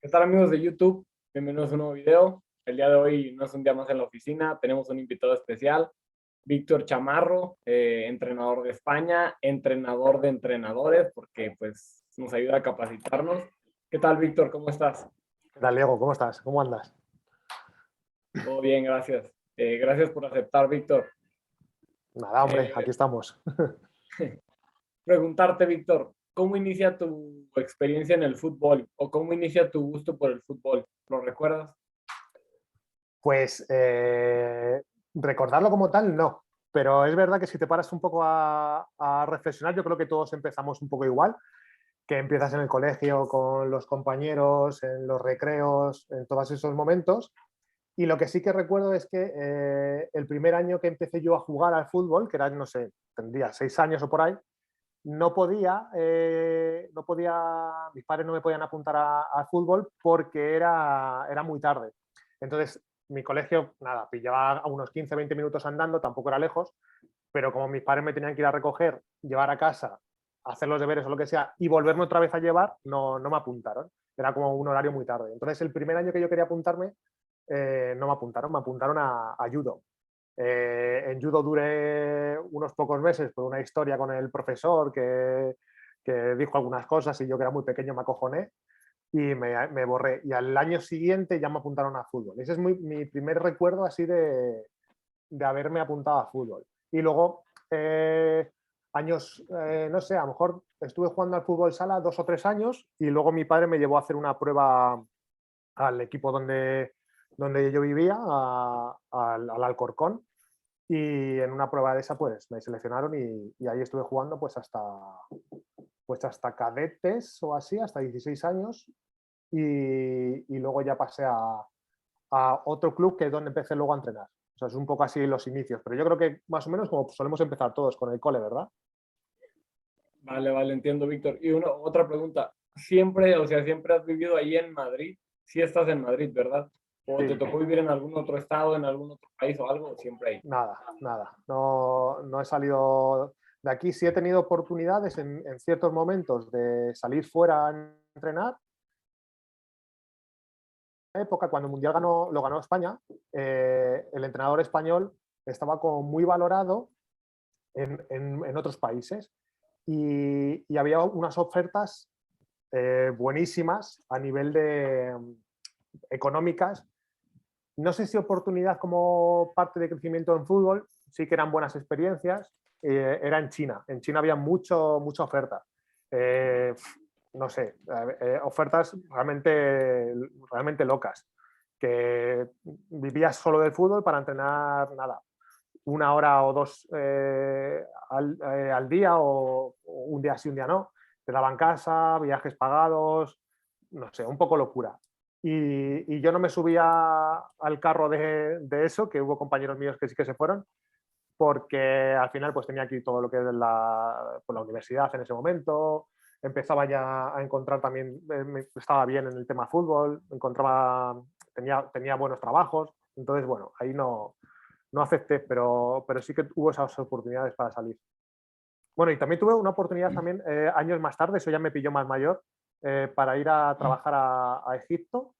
¿Qué tal amigos de YouTube? Bienvenidos a un nuevo video. El día de hoy no es un día más en la oficina, tenemos un invitado especial, Víctor Chamarro, entrenador de España, entrenador de entrenadores, porque pues nos ayuda a capacitarnos. ¿Qué tal, Víctor? ¿Cómo estás? ¿Qué tal, Diego? ¿Cómo estás? ¿Cómo andas? Todo bien, gracias. Gracias por aceptar, Víctor. Nada, hombre, Eh, aquí estamos. Preguntarte, Víctor, ¿cómo inicia tu experiencia en el fútbol o cómo inicia tu gusto por el fútbol? ¿Lo recuerdas? Pues recordarlo como tal, no. Pero es verdad que si te paras un poco a reflexionar, yo creo que todos empezamos un poco igual, que empiezas en el colegio con los compañeros, en los recreos, en todos esos momentos. Y lo que sí que recuerdo es que el primer año que empecé yo a jugar al fútbol, que era, no sé, tendría 6 años o por ahí, mis padres no me podían apuntar al fútbol porque era muy tarde. Entonces, mi colegio, nada, pillaba a unos 15, 20 minutos andando, tampoco era lejos, pero como mis padres me tenían que ir a recoger, llevar a casa, hacer los deberes o lo que sea, y volverme otra vez a llevar, no me apuntaron. Era como un horario muy tarde. Entonces, el primer año que yo quería apuntarme, no me apuntaron a judo. En judo duré unos pocos meses por una historia con el profesor que dijo algunas cosas y yo que era muy pequeño me acojoné y me borré. Y al año siguiente ya me apuntaron a fútbol. Ese es mi primer recuerdo así de haberme apuntado a fútbol. Y luego, años, no sé, a lo mejor estuve jugando al fútbol sala 2 o 3 años y luego mi padre me llevó a hacer una prueba al equipo donde yo vivía, al Alcorcón, y en una prueba de esa pues me seleccionaron y ahí estuve jugando pues hasta cadetes o así, hasta 16 años, y luego ya pasé a otro club que es donde empecé luego a entrenar. O sea, es un poco así los inicios, pero yo creo que más o menos como solemos empezar todos con el cole, ¿verdad? Vale, vale, entiendo, Víctor. Y otra pregunta. Siempre, o sea, siempre has vivido ahí en Madrid. Sí estás en Madrid, ¿verdad? ¿O te Sí, tocó vivir en algún otro estado, en algún otro país o algo? Siempre ahí. nada, nada. No he salido de aquí. Sí he tenido oportunidades en ciertos momentos de salir fuera a entrenar. En la época, cuando el Mundial lo ganó España, el entrenador español estaba como muy valorado en otros países y había unas ofertas buenísimas a nivel de económicas. No sé si oportunidad como parte de crecimiento en fútbol, sí que eran buenas experiencias. Era en China. En China había mucha oferta. Eh, no sé, ofertas realmente locas. Que vivías solo del fútbol para entrenar nada, 1 hora o 2 al día o un día sí, un día no. Te daban casa, viajes pagados, no sé, un poco locura. Y yo no me subía al carro de eso, que hubo compañeros míos que sí que se fueron, porque al final pues tenía aquí todo lo que es pues, la universidad en ese momento, empezaba ya a encontrar también, estaba bien en el tema fútbol, tenía buenos trabajos, entonces bueno, ahí no acepté, pero sí que hubo esas oportunidades para salir. Bueno, y también tuve una oportunidad también años más tarde, eso ya me pilló más mayor, para ir a trabajar a Egipto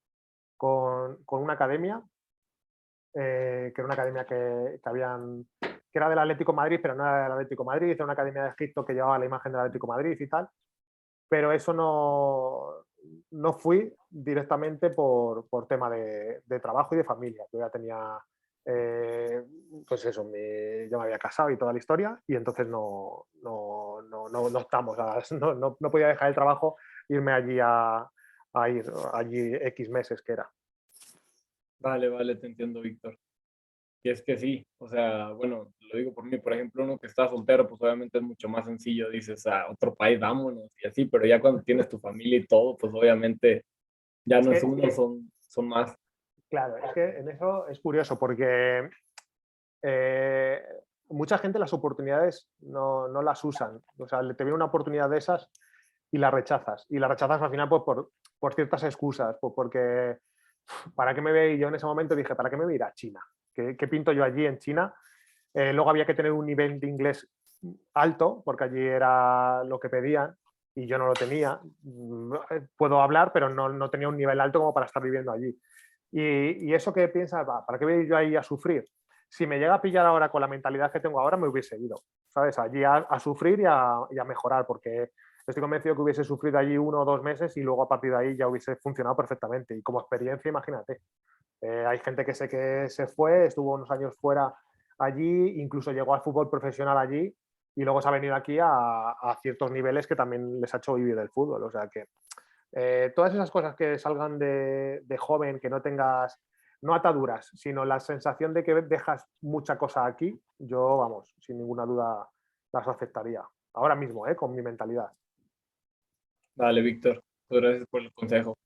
con una academia, que era una academia que era del Atlético de Madrid, pero no era del Atlético de Madrid, era una academia de Egipto que llevaba la imagen del Atlético de Madrid y tal, pero eso no fui directamente por tema de trabajo y de familia. Yo ya tenía, pues eso, yo me había casado y toda la historia y entonces no optamos, no podía dejar el trabajo e irme allí a ir allí X meses que era. Vale, vale, te entiendo, Víctor. Y es que sí, o sea, bueno, lo digo por mí, por ejemplo, uno que está soltero, pues obviamente es mucho más sencillo, dices a otro país, vámonos y así, pero ya cuando tienes tu familia y todo, pues obviamente ya Es no es que, uno, son más. claro, es que en eso es curioso porque eh, mucha gente las oportunidades no las usan. O sea, te viene una oportunidad de esas y la rechazas. Y la rechazas al final pues, por ciertas excusas, pues porque ¿para qué me voy? Yo en ese momento dije, ¿para qué me voy a ir a China? ¿Qué pinto yo allí en China? Luego había que tener un nivel de inglés alto, porque allí era lo que pedían. y yo no lo tenía. Puedo hablar, pero no tenía un nivel alto como para estar viviendo allí. Y eso que piensas, ¿para qué voy yo ahí a sufrir? Si me llega a pillar ahora con la mentalidad que tengo ahora, me hubiese ido, ¿sabes? Allí a sufrir y a mejorar, porque estoy convencido que hubiese sufrido allí 1 o 2 meses y luego a partir de ahí ya hubiese funcionado perfectamente. Y como experiencia, imagínate. Hay gente que sé que se fue, estuvo unos años fuera allí, incluso llegó al fútbol profesional allí y luego se ha venido aquí a ciertos niveles que también les ha hecho vivir del fútbol. O sea que todas esas cosas que salgan de joven, que no tengas, no ataduras, sino la sensación de que dejas mucha cosa aquí, yo, vamos, sin ninguna duda las aceptaría. Ahora mismo, con mi mentalidad. Vale, Víctor, pues gracias por el consejo.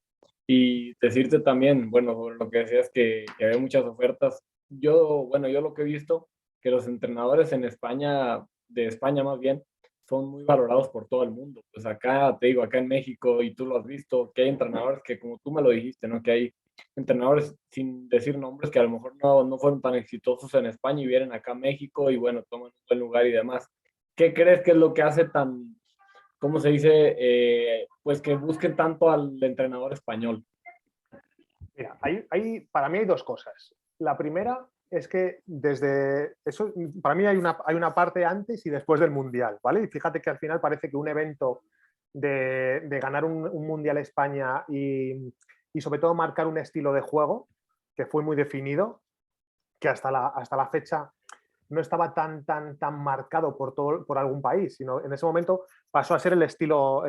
Y decirte también, bueno, sobre lo que decías que había muchas ofertas. Bueno, yo lo que he visto, que los entrenadores en España, de España más bien, son muy valorados por todo el mundo. Pues acá, te digo, acá en México, y tú lo has visto, que hay entrenadores que, como tú me lo dijiste, ¿no? Que hay entrenadores, sin decir nombres, que a lo mejor no fueron tan exitosos en España y vienen acá a México y, bueno, toman un buen lugar y demás. ¿Qué crees que es lo que hace tan, cómo se dice, pues que busquen tanto al entrenador español? Mira, para mí hay dos cosas. La primera es que desde eso, para mí hay una parte antes y después del Mundial, ¿vale? Y fíjate que al final parece que un evento de ganar un Mundial España y sobre todo marcar un estilo de juego que fue muy definido, que hasta la fecha no estaba tan marcado por algún país, sino en ese momento pasó a ser el estilo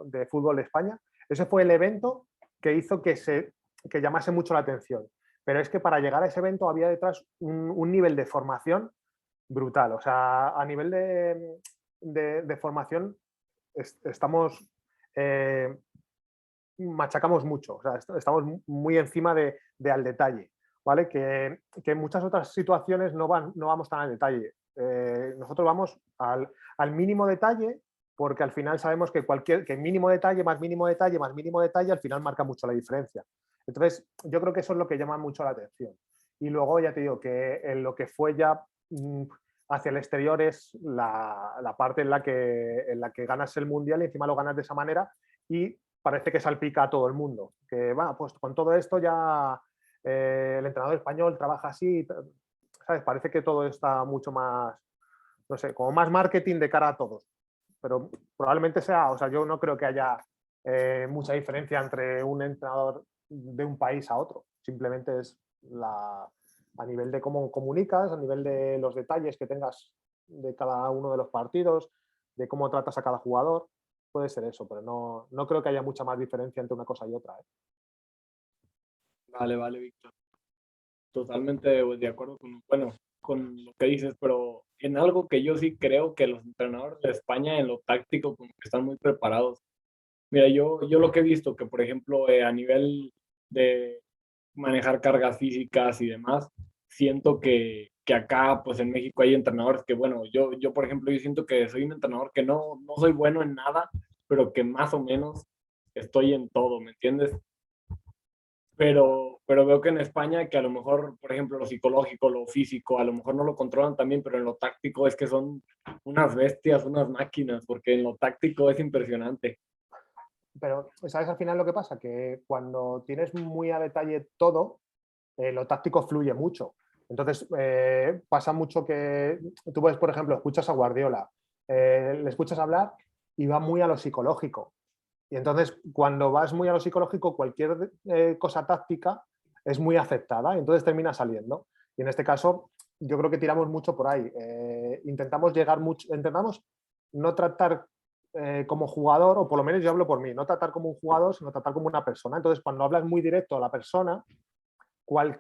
de fútbol de España. Ese fue el evento que hizo que llamase mucho la atención. Pero es que para llegar a ese evento había detrás un nivel de formación brutal. O sea, a nivel de formación estamos, machacamos mucho, o sea, estamos muy encima al detalle, ¿vale? Que en muchas otras situaciones no vamos tan al detalle. Nosotros vamos al mínimo detalle porque al final sabemos que mínimo detalle, más mínimo detalle, más mínimo detalle, al final marca mucho la diferencia. Entonces, yo creo que eso es lo que llama mucho la atención. Y luego ya te digo que en lo que fue ya hacia el exterior es la parte en la que ganas el Mundial y encima lo ganas de esa manera y parece que salpica a todo el mundo. Que va, pues con todo esto ya el entrenador español trabaja así, ¿sabes? Parece que todo está mucho más, no sé, como más marketing de cara a todos. Pero probablemente sea, o sea, yo no creo que haya mucha diferencia entre un entrenador de un país a otro. Simplemente es a nivel de cómo comunicas, a nivel de los detalles que tengas de cada uno de los partidos, de cómo tratas a cada jugador. Puede ser eso, pero no creo que haya mucha más diferencia entre una cosa y otra. Vale, vale, Víctor. Totalmente pues, de acuerdo con, bueno, con lo que dices, pero en algo que yo sí creo que los entrenadores de España en lo táctico como que están muy preparados. Mira, yo lo que he visto, que por ejemplo a nivel de manejar cargas físicas y demás, siento que acá pues en México hay entrenadores que, bueno, yo por ejemplo, yo siento que soy un entrenador que no soy bueno en nada, pero que más o menos estoy en todo, ¿me entiendes? Pero veo que en España, que a lo mejor, por ejemplo, lo psicológico, lo físico, a lo mejor no lo controlan también, pero en lo táctico es que son unas bestias, unas máquinas, porque en lo táctico es impresionante. Pero, ¿sabes al final lo que pasa? Que cuando tienes muy a detalle todo, lo táctico fluye mucho. Entonces, pasa mucho que tú ves, por ejemplo, escuchas a Guardiola, le escuchas hablar y va muy a lo psicológico. Y entonces, cuando vas muy a lo psicológico, cualquier cosa táctica es muy aceptada y entonces termina saliendo. Y en este caso, yo creo que tiramos mucho por ahí. Intentamos llegar mucho, intentamos no tratar como jugador, o por lo menos yo hablo por mí, no tratar como un jugador, sino tratar como una persona. Entonces, cuando hablas muy directo a la persona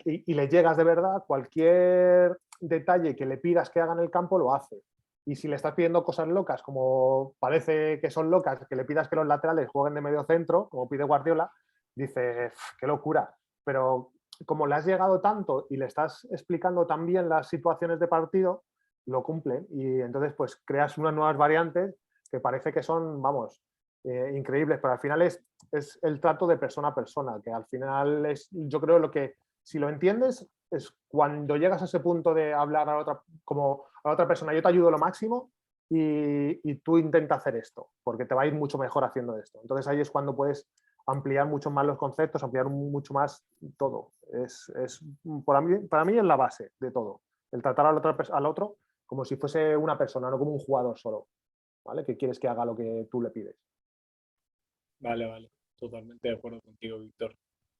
y le llegas de verdad, cualquier detalle que le pidas que haga en el campo lo hace. Y si le estás pidiendo cosas locas, como parece que son locas, que le pidas que los laterales jueguen de medio centro, como pide Guardiola, dice, qué locura. Pero como le has llegado tanto y le estás explicando también las situaciones de partido, lo cumplen. Y entonces pues creas unas nuevas variantes que parece que son, vamos, increíbles, pero al final es el trato de persona a persona, que al final es, yo creo, lo que, si lo entiendes, es cuando llegas a ese punto de hablar a otra, como a la otra persona, yo te ayudo lo máximo, y tú intenta hacer esto, porque te va a ir mucho mejor haciendo esto. Entonces ahí es cuando puedes ampliar mucho más los conceptos, ampliar mucho más todo. Para mí es la base de todo, el tratar al otro como si fuese una persona, no como un jugador solo, ¿vale? Que quieres que haga lo que tú le pides. Vale, vale. Totalmente de acuerdo contigo, Víctor.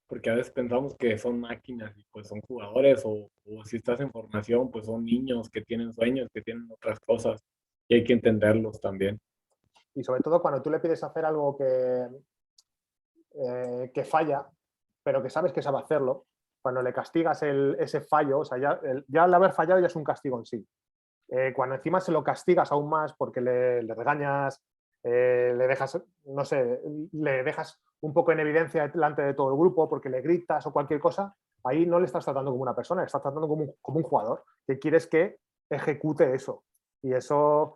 Porque a veces pensamos que son máquinas y pues son jugadores o si estás en formación, pues son niños que tienen sueños, que tienen otras cosas y hay que entenderlos también. Y sobre todo cuando tú le pides hacer algo que falla, pero que sabes que sabe hacerlo, cuando le castigas ese fallo, o sea, ya el haber fallado ya es un castigo en sí. Cuando encima se lo castigas aún más porque le regañas, le dejas, no sé, le dejas un poco en evidencia delante de todo el grupo porque le gritas o cualquier cosa, ahí no le estás tratando como una persona, le estás tratando como un jugador que quieres que ejecute eso. Y eso,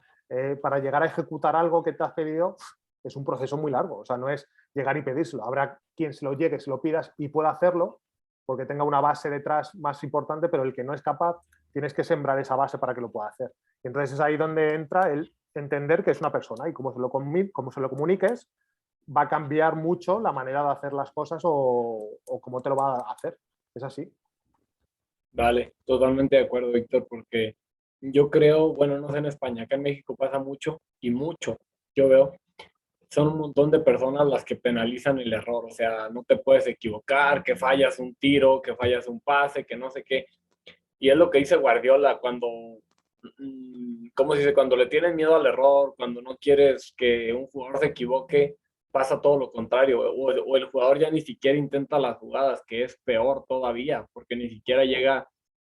para llegar a ejecutar algo que te has pedido, es un proceso muy largo. O sea, no es llegar y pedírselo. Habrá quien se lo llegue, se lo pidas y pueda hacerlo porque tenga una base detrás más importante, pero el que no es capaz, tienes que sembrar esa base para que lo pueda hacer. Y entonces es ahí donde entra el entender que es una persona y como se lo comuniques, va a cambiar mucho la manera de hacer las cosas o cómo te lo va a hacer. Es así. Vale, totalmente de acuerdo, Víctor, porque yo creo, bueno, no sé en España, acá en México pasa mucho y mucho, yo veo, son un montón de personas las que penalizan el error, o sea, no te puedes equivocar, que fallas un tiro, que fallas un pase, que no sé qué. Y es lo que dice Guardiola cuando, ¿cómo se dice? Cuando le tienen miedo al error, cuando no quieres que un jugador se equivoque, pasa todo lo contrario. O el jugador ya ni siquiera intenta las jugadas, que es peor todavía, porque ni siquiera llega,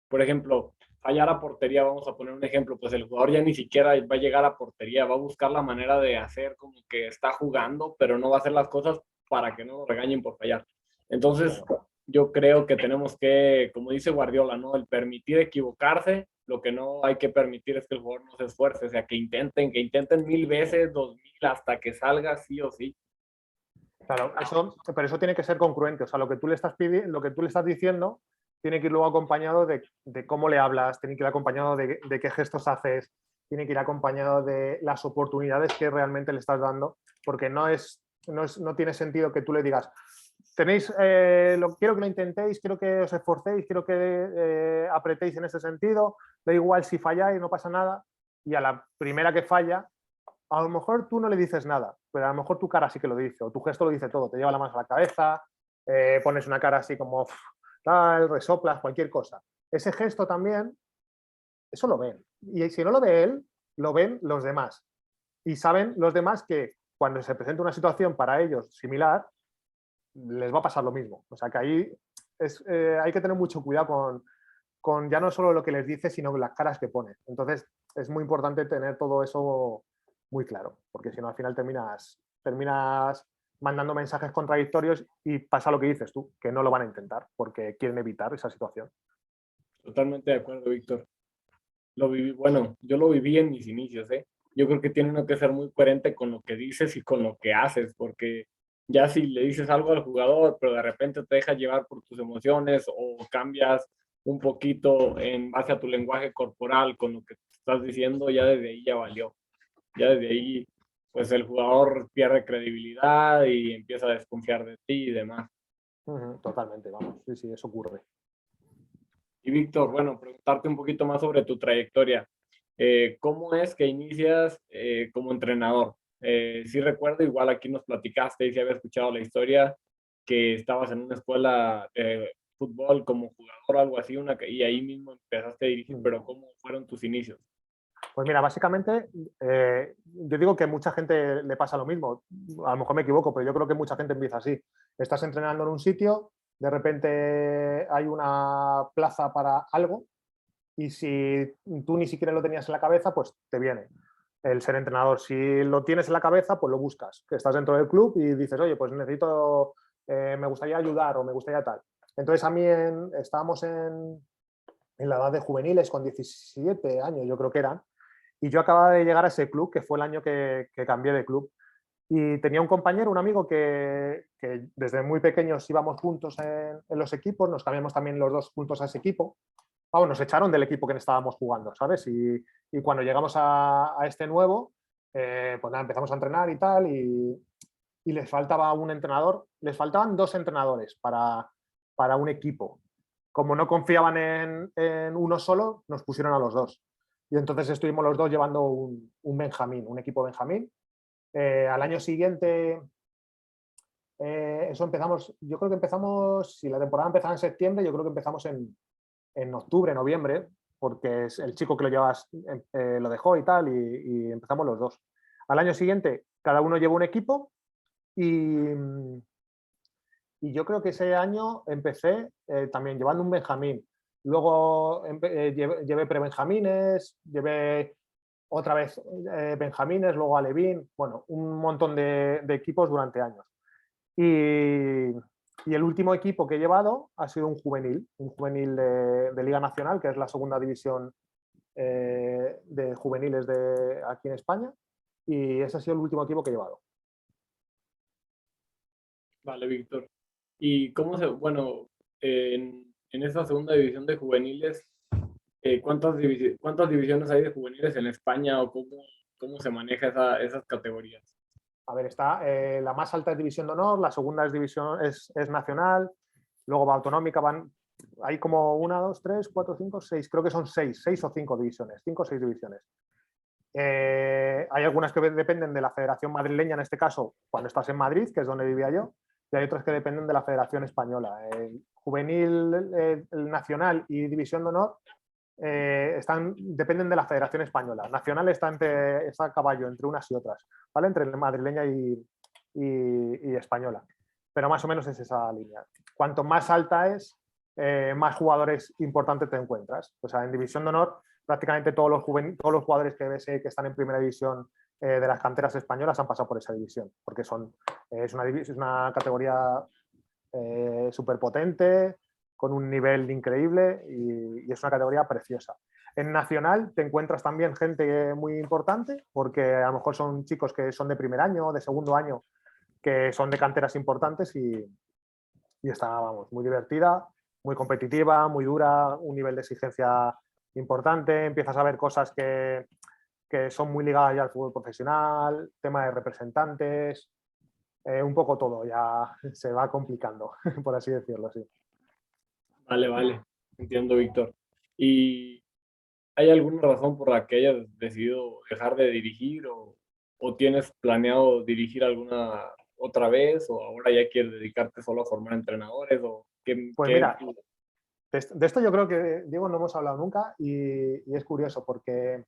por ejemplo, fallar a portería, vamos a poner un ejemplo, pues el jugador ya ni siquiera va a llegar a portería, va a buscar la manera de hacer como que está jugando, pero no va a hacer las cosas para que no lo regañen por fallar. Entonces, yo creo que tenemos que, como dice Guardiola, ¿no? El permitir equivocarse, lo que no hay que permitir es que el jugador no se esfuerce, o sea, que intenten 1000 veces, 2000, hasta que salga sí o sí. Claro, pero eso tiene que ser congruente. O sea, lo que tú le estás pidiendo, lo que tú le estás diciendo, tiene que ir luego acompañado de cómo le hablas, tiene que ir acompañado de qué gestos haces, tiene que ir acompañado de las oportunidades que realmente le estás dando, porque no tiene sentido que tú le digas, quiero que lo intentéis, quiero que os esforcéis, quiero que apretéis en ese sentido, da igual si falláis, no pasa nada, y a la primera que falla, a lo mejor tú no le dices nada, pero a lo mejor tu cara sí que lo dice, o tu gesto lo dice todo, te lleva la mano a la cabeza, pones una cara así como tal, resoplas, cualquier cosa. Ese gesto también, eso lo ven. Y si no lo ve él, lo ven los demás. Y saben los demás que cuando se presenta una situación para ellos similar, les va a pasar lo mismo. O sea que ahí hay que tener mucho cuidado con ya no solo lo que les dice, sino las caras que pone. Entonces es muy importante tener todo eso muy claro, porque si no al final terminas mandando mensajes contradictorios y pasa lo que dices tú, que no lo van a intentar porque quieren evitar esa situación. Totalmente de acuerdo, Víctor. Lo viví, bueno, yo lo viví en mis inicios, ¿eh? Yo creo que tiene uno que ser muy coherente con lo que dices y con lo que haces, porque ya si le dices algo al jugador, pero de repente te dejas llevar por tus emociones o cambias un poquito en base a tu lenguaje corporal con lo que estás diciendo, ya desde ahí ya valió. Ya desde ahí, pues el jugador pierde credibilidad y empieza a desconfiar de ti y demás. Totalmente, vamos, sí, sí, eso ocurre. Y Víctor, bueno, preguntarte un poquito más sobre tu trayectoria. ¿Cómo es que inicias como entrenador? Sí recuerdo, igual aquí nos platicaste y sí había escuchado la historia que estabas en una escuela de fútbol como jugador o algo así, y ahí mismo empezaste a dirigir, pero ¿cómo fueron tus inicios? Pues mira, básicamente, yo digo que mucha gente le pasa lo mismo. A lo mejor me equivoco, pero yo creo que mucha gente empieza así. Estás entrenando en un sitio, de repente hay una plaza para algo y si tú ni siquiera lo tenías en la cabeza, pues te viene el ser entrenador. Si lo tienes en la cabeza, pues lo buscas. Que estás dentro del club y dices, oye, pues necesito, me gustaría ayudar o me gustaría tal. Entonces a mí estábamos en la edad de juveniles con 17 años, yo creo que eran, y yo acababa de llegar a ese club, que fue el año que cambié de club. Y tenía un compañero, un amigo que desde muy pequeños íbamos juntos en los equipos, nos cambiamos también los dos juntos a ese equipo. vamos, nos echaron del equipo que estábamos jugando, ¿sabes? Y cuando llegamos a este nuevo, pues nada, empezamos a entrenar y tal, y les faltaba un entrenador, les faltaban 2 entrenadores para un equipo. Como no confiaban en uno solo, nos pusieron a los 2. Y entonces estuvimos los 2 llevando un Benjamín, un equipo Benjamín. Al año siguiente, eso empezamos, yo creo que empezamos, si la temporada empezaba en septiembre, yo creo que empezamos en octubre, noviembre, porque es el chico que lo llevas lo dejó y tal, y empezamos los 2. Al año siguiente, cada uno llevó un equipo y yo creo que ese año empecé también llevando un Benjamín. Luego llevé prebenjamines, llevé otra vez Benjamines, luego Alevín, bueno, un montón de equipos durante años. Y el último equipo que he llevado ha sido un juvenil de Liga Nacional, que es la segunda división de juveniles de aquí en España. Y ese ha sido el último equipo que he llevado. Vale, Víctor. ¿Y bueno, en esta segunda división de juveniles, cuántas divisiones hay de juveniles en España o cómo se maneja esas categorías? A ver, está la más alta es División de Honor, la segunda es nacional, luego va autonómica, hay como 1, 2, 3, 4, 5, 6, creo que son 6 o 5 divisiones, 5 o 6 divisiones. Hay algunas que dependen de la Federación Madrileña, en este caso, cuando estás en Madrid, que es donde vivía yo, y hay otras que dependen de la Federación Española. Juvenil, el Nacional y División de Honor dependen de la Federación Española. Nacional está a caballo entre unas y otras, ¿vale? Entre madrileña y española. Pero más o menos es esa línea. Cuanto más alta es, más jugadores importantes te encuentras. O sea, en División de Honor, prácticamente todos los jugadores que ves que están en primera división de las canteras españolas han pasado por esa división, porque es una categoría súper potente, con un nivel increíble y es una categoría preciosa. En Nacional te encuentras también gente muy importante, porque a lo mejor son chicos que son de primer año, de segundo año, que son de canteras importantes y está, vamos, muy divertida, muy competitiva, muy dura, un nivel de exigencia importante, empiezas a ver cosas que son muy ligadas ya al fútbol profesional, tema de representantes, un poco todo, ya se va complicando, por así decirlo, sí. Vale, entiendo, Víctor. ¿Y hay alguna razón por la que hayas decidido dejar de dirigir o tienes planeado dirigir alguna otra vez o ahora ya quieres dedicarte solo a formar entrenadores o Pues mira, de esto yo creo que, Diego, no hemos hablado nunca y es curioso porque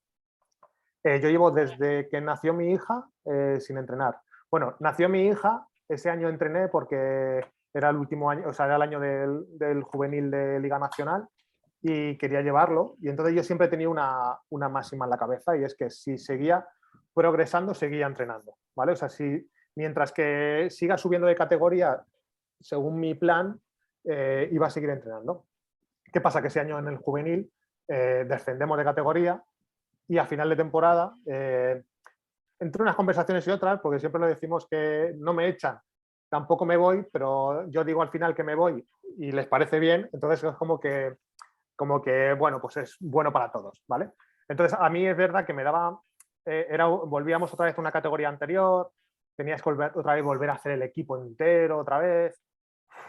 yo llevo desde que nació mi hija sin entrenar. Bueno, nació mi hija, ese año entrené porque era el último año, o sea, era el año del juvenil de Liga Nacional y quería llevarlo. Y entonces yo siempre tenía una máxima en la cabeza y es que si seguía progresando, seguía entrenando, ¿vale? O sea, mientras que siga subiendo de categoría, según mi plan, iba a seguir entrenando. ¿Qué pasa? Que ese año en el juvenil descendemos de categoría y a final de temporada, entre unas conversaciones y otras, porque siempre lo decimos que no me echan, tampoco me voy, pero yo digo al final que me voy y les parece bien, entonces es como que bueno, pues es bueno para todos, ¿vale? Entonces a mí es verdad que me daba, volvíamos otra vez a una categoría anterior, tenías que otra vez volver a hacer el equipo entero otra vez.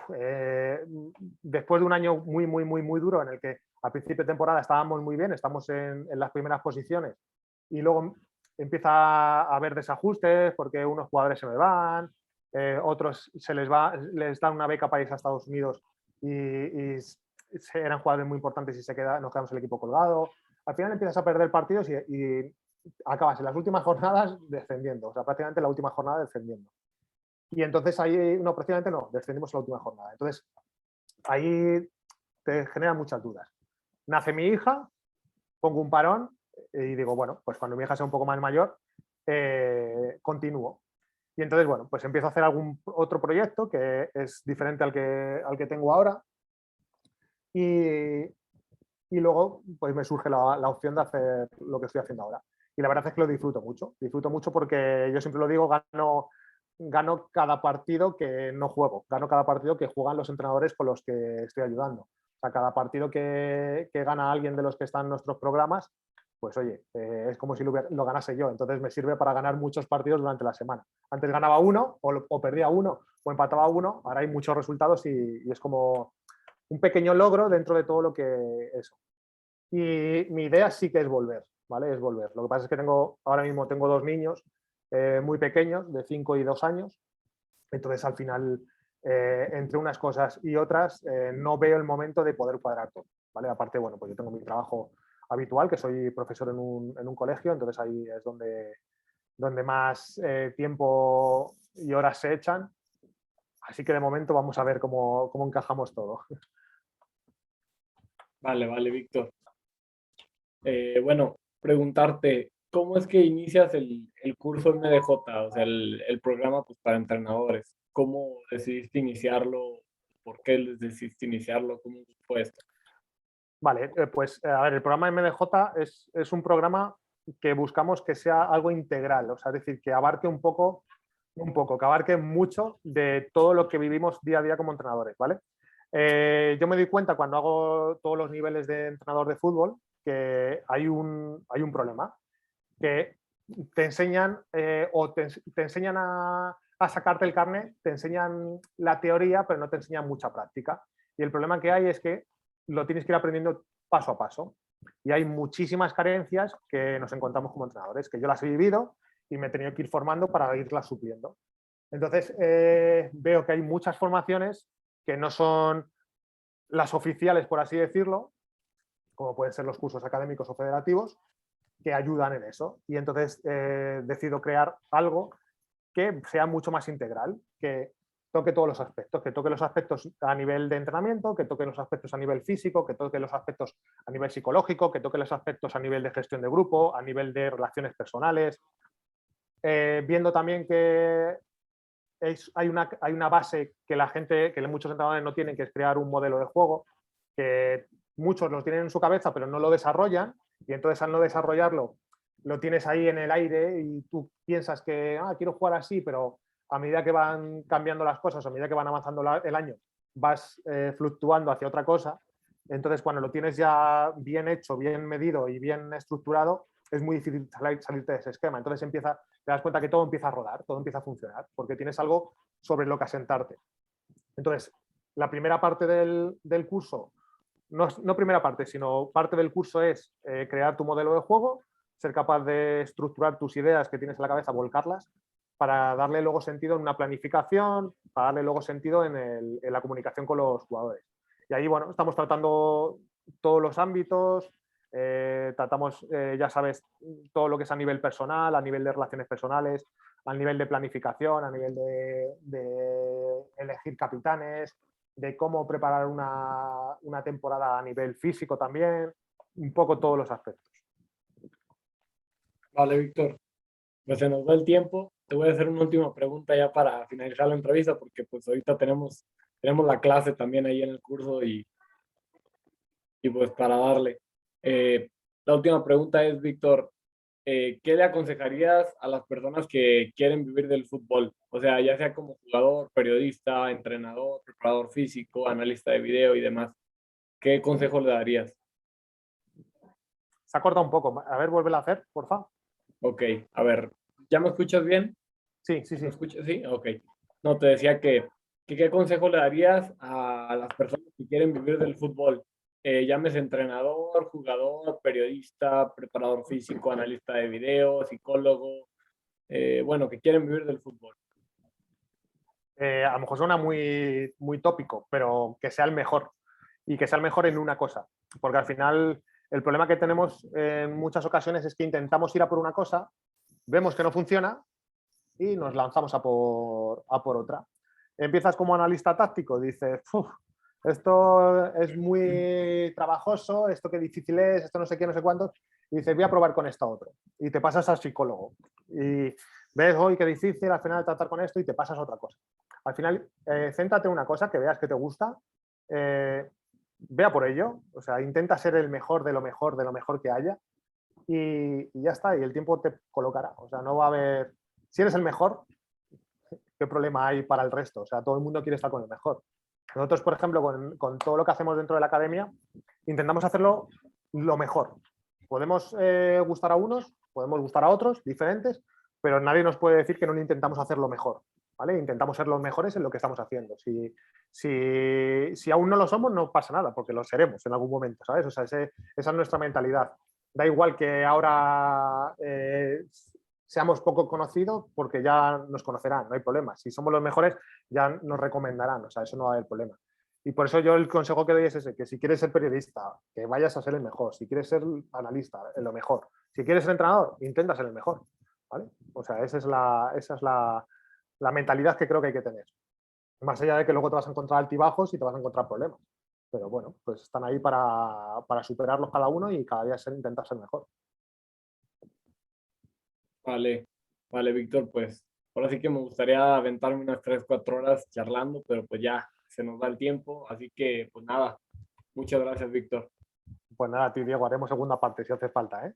Después de un año muy duro en el que al principio de temporada estábamos muy bien, estamos en las primeras posiciones y luego empieza a haber desajustes porque unos jugadores se me van, otros les dan una beca para irse a Estados Unidos y eran jugadores muy importantes y nos quedamos el equipo colgado. Al final empiezas a perder partidos y acabas en las últimas jornadas descendiendo, o sea, prácticamente la última jornada descendiendo. Y entonces ahí, no, prácticamente no, descendimos en la última jornada. Entonces, ahí te generan muchas dudas. Nace mi hija, pongo un parón y digo, bueno, pues cuando mi hija sea un poco más mayor, continúo. Y entonces, bueno, pues empiezo a hacer algún otro proyecto que es diferente al que tengo ahora. Y luego, pues me surge la opción de hacer lo que estoy haciendo ahora. Y la verdad es que lo disfruto mucho. Disfruto mucho porque yo siempre lo digo, gano cada partido que no juego, gano cada partido que juegan los entrenadores con los que estoy ayudando. sea, cada partido que gana alguien de los que están en nuestros programas, pues oye, es como si lo ganase yo. Entonces me sirve para ganar muchos partidos durante la semana. Antes ganaba uno o perdía uno o empataba uno, ahora hay muchos resultados y es como un pequeño logro dentro de todo lo que eso. Y mi idea sí que es volver, ¿vale? Es volver. Lo que pasa es que ahora mismo tengo 2 niños muy pequeños, de 5 y 2 años. Entonces, al final, entre unas cosas y otras, no veo el momento de poder cuadrar todo, ¿vale? Aparte, bueno, pues yo tengo mi trabajo habitual, que soy profesor en un colegio, entonces ahí es donde más tiempo y horas se echan. Así que de momento vamos a ver cómo encajamos todo. Vale, vale, Víctor. Bueno, preguntarte, ¿cómo es que inicias el curso MDJ, o sea, el programa pues, para entrenadores? ¿Cómo decidiste iniciarlo? ¿Por qué decidiste iniciarlo? ¿Cómo fue esto? Vale, pues a ver, el programa MDJ es un programa que buscamos que sea algo integral, o sea, es decir, que abarque que abarque mucho de todo lo que vivimos día a día como entrenadores, ¿vale? Yo me doy cuenta cuando hago todos los niveles de entrenador de fútbol que hay un problema, que te enseñan te enseñan a sacarte el carnet, te enseñan la teoría, pero no te enseñan mucha práctica. Y el problema que hay es que lo tienes que ir aprendiendo paso a paso. Y hay muchísimas carencias que nos encontramos como entrenadores, que yo las he vivido y me he tenido que ir formando para irlas supliendo. Entonces, veo que hay muchas formaciones que no son las oficiales, por así decirlo, como pueden ser los cursos académicos o federativos, que ayudan en eso. Y entonces decido crear algo que sea mucho más integral, que toque todos los aspectos, que toque los aspectos a nivel de entrenamiento, que toque los aspectos a nivel físico, que toque los aspectos a nivel psicológico, que toque los aspectos a nivel de gestión de grupo, a nivel de relaciones personales, viendo también que hay una base que la gente, que muchos entrenadores no tienen, que es crear un modelo de juego, que muchos lo tienen en su cabeza pero no lo desarrollan, y entonces al no desarrollarlo lo tienes ahí en el aire y tú piensas que quiero jugar así, pero a medida que van cambiando las cosas, a medida que van avanzando el año, vas fluctuando hacia otra cosa. Entonces, cuando lo tienes ya bien hecho, bien medido y bien estructurado, es muy difícil salirte de ese esquema. Entonces te das cuenta que todo empieza a rodar, todo empieza a funcionar, porque tienes algo sobre lo que asentarte. Entonces, la primera parte del curso, no primera parte, sino parte del curso es crear tu modelo de juego, ser capaz de estructurar tus ideas que tienes en la cabeza, volcarlas, para darle luego sentido en una planificación, para darle luego sentido en la comunicación con los jugadores. Y ahí, bueno, estamos tratando todos los ámbitos, tratamos, ya sabes, todo lo que es a nivel personal, a nivel de relaciones personales, a nivel de planificación, a nivel de elegir capitanes, de cómo preparar una temporada a nivel físico también, un poco todos los aspectos. Vale, Víctor. Pues se nos va el tiempo. Te voy a hacer una última pregunta ya para finalizar la entrevista, porque pues ahorita tenemos la clase también ahí en el curso y pues para darle. La última pregunta es, Víctor, ¿qué le aconsejarías a las personas que quieren vivir del fútbol? O sea, ya sea como jugador, periodista, entrenador, preparador físico, analista de video y demás. ¿Qué consejo le darías? Se ha cortado un poco. A ver, vuélvela a hacer, por favor. Ok, a ver, ¿ya me escuchas bien? Sí, sí, sí. ¿Me escuchas? Sí, ok. No, te decía que ¿qué consejo le darías a las personas que quieren vivir del fútbol? Llámese entrenador, jugador, periodista, preparador físico, analista de video, psicólogo, bueno, que quieren vivir del fútbol. A lo mejor suena muy tópico, pero que sea el mejor y que sea el mejor en una cosa. Porque al final el problema que tenemos en muchas ocasiones es que intentamos ir a por una cosa, vemos que no funciona y nos lanzamos a por otra. Empiezas como analista táctico, dices, esto es muy trabajoso, esto qué difícil es, esto no sé qué, no sé cuánto, y dices, voy a probar con esto otro. Y te pasas al psicólogo. Y ves, hoy qué difícil al final tratar con esto y te pasas a otra cosa. Al final, céntrate en una cosa que veas que te gusta, vea por ello, o sea, intenta ser el mejor de lo mejor que haya y ya está, y el tiempo te colocará. O sea, no va a haber, si eres el mejor, ¿qué problema hay para el resto? O sea, todo el mundo quiere estar con el mejor. Nosotros, por ejemplo, con todo lo que hacemos dentro de la academia, intentamos hacerlo lo mejor. Podemos gustar a unos, podemos gustar a otros, diferentes, pero nadie nos puede decir que no intentamos hacerlo mejor. ¿Vale? Intentamos ser los mejores en lo que estamos haciendo. Si aún no lo somos, no pasa nada, porque lo seremos en algún momento, ¿sabes? O sea, esa es nuestra mentalidad. Da igual que ahora seamos poco conocidos, porque ya nos conocerán, no hay problema. Si somos los mejores, ya nos recomendarán, o sea, eso no va a haber problema. Y por eso yo el consejo que doy es ese, que si quieres ser periodista, que vayas a ser el mejor. Si quieres ser analista, lo mejor. Si quieres ser entrenador, intenta ser el mejor. ¿Vale? O sea, esa es la mentalidad que creo que hay que tener. Más allá de que luego te vas a encontrar altibajos y te vas a encontrar problemas. Pero bueno, pues están ahí para superarlos cada uno y cada día intentar ser mejor. Vale, vale, Víctor, pues ahora sí que me gustaría aventarme unas 3, 4 horas charlando, pero pues ya se nos da el tiempo, así que pues nada, muchas gracias, Víctor. Pues nada, tío Diego, haremos segunda parte si hace falta, ¿eh?